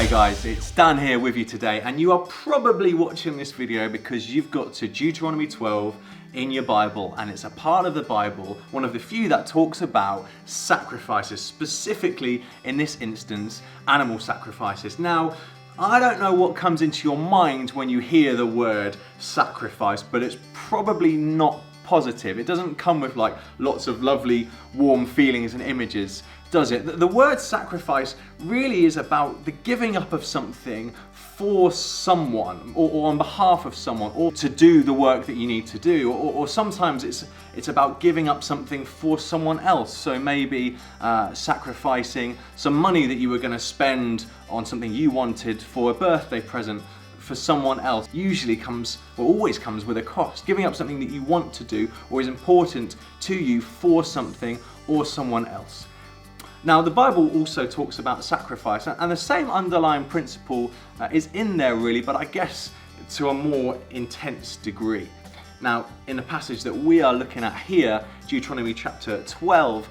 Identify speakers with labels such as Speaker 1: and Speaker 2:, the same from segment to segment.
Speaker 1: Hey guys, it's Dan here with you today, and you are probably watching this video because you've got to Deuteronomy 12 in your Bible, and it's a part of the Bible, one of the few that talks about sacrifices, specifically in this instance, animal sacrifices. Now, I don't know what comes into your mind when you hear the word sacrifice, but it's probably not positive. It doesn't come with like lots of lovely warm feelings and images, does it? The word sacrifice really is about the giving up of something for someone or on behalf of someone, or to do the work that you need to do, or sometimes it's about giving up something for someone else. So maybe sacrificing some money that you were going to spend on something you wanted for a birthday present for someone else. Usually comes, or always comes, with a cost. Giving up something that you want to do or is important to you for something or someone else. Now, the Bible also talks about sacrifice, and the same underlying principle is in there really, but I guess to a more intense degree. Now, in the passage that we are looking at here, Deuteronomy chapter 12,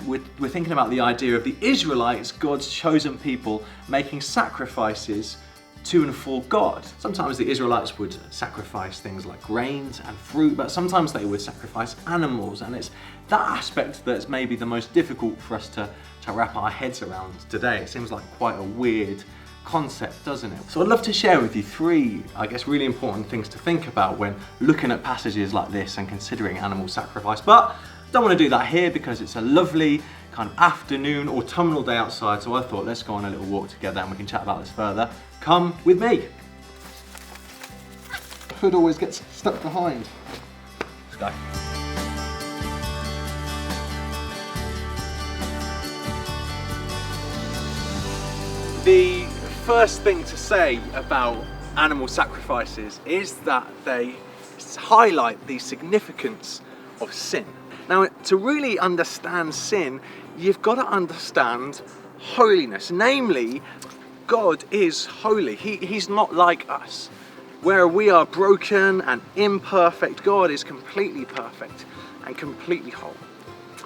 Speaker 1: we're thinking about the idea of the Israelites, God's chosen people, making sacrifices to and for God. Sometimes the Israelites would sacrifice things like grains and fruit, but sometimes they would sacrifice animals, and it's that aspect that's maybe the most difficult for us to wrap our heads around today. It seems like quite a weird concept, doesn't it? So I'd love to share with you three, I guess, really important things to think about when looking at passages like this and considering animal sacrifice. But I don't want to do that here because it's a lovely kind of afternoon, autumnal day outside, so I thought let's go on a little walk together and we can chat about this further. Come with me. The hood always gets stuck behind. Let's go. The first thing to say about animal sacrifices is that they highlight the significance of sin. Now, to really understand sin, you've got to understand holiness. Namely, God is holy. He's not like us. Where we are broken and imperfect, God is completely perfect and completely whole.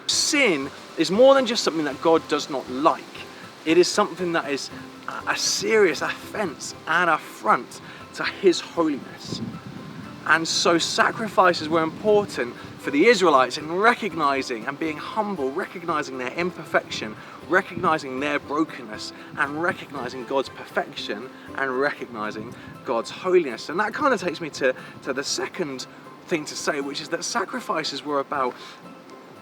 Speaker 1: Sin is more than just something that God does not like. It is something that is a serious offense and affront to His holiness. And so sacrifices were important for the Israelites in recognizing and being humble, recognizing their imperfection, recognizing their brokenness, and recognizing God's perfection and recognizing God's holiness. And that kind of takes me to the second thing to say, which is that sacrifices were about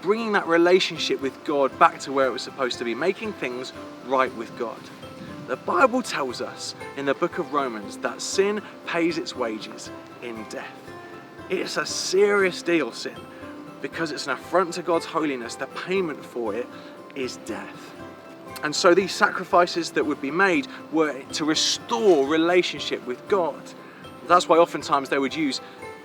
Speaker 1: bringing that relationship with God back to where it was supposed to be, making things right with God. The Bible tells us in the book of Romans that sin pays its wages in death. It's a serious deal, sin, because it's an affront to God's holiness. The payment for it is death. And so these sacrifices that would be made were to restore relationship with God. That's why oftentimes they would use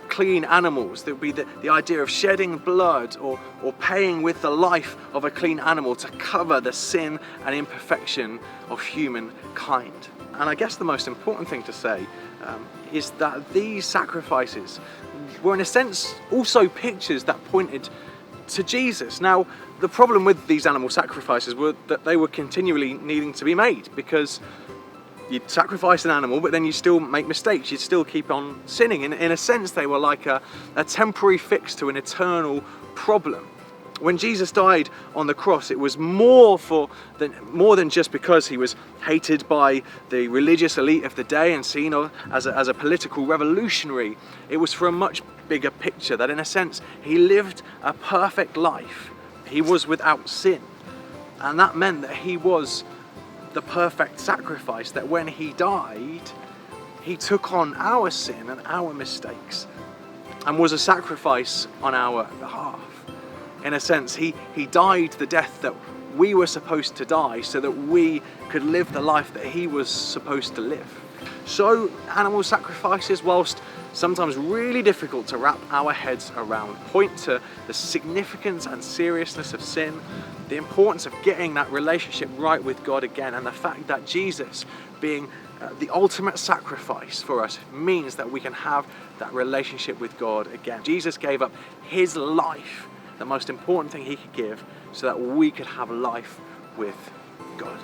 Speaker 1: clean animals. There would be the idea of shedding blood or paying with the life of a clean animal to cover the sin and imperfection of humankind. And I guess the most important thing to say is that these sacrifices were in a sense also pictures that pointed to Jesus. Now, the problem with these animal sacrifices were that they were continually needing to be made, because you'd sacrifice an animal, but then you still make mistakes. You'd still keep on sinning. In a sense, they were like a temporary fix to an eternal problem. When Jesus died on the cross, it was more than just because he was hated by the religious elite of the day and seen as a political revolutionary. It was for a much bigger picture, that in a sense, he lived a perfect life. He was without sin. And that meant that he was the perfect sacrifice, that when he died, he took on our sin and our mistakes and was a sacrifice on our behalf. In a sense, he died the death that we were supposed to die so that we could live the life that he was supposed to live. So animal sacrifices, whilst sometimes really difficult to wrap our heads around, point to the significance and seriousness of sin, the importance of getting that relationship right with God again, and the fact that Jesus, being the ultimate sacrifice for us, means that we can have that relationship with God again. Jesus gave up his life, the most important thing he could give, so that we could have life with God.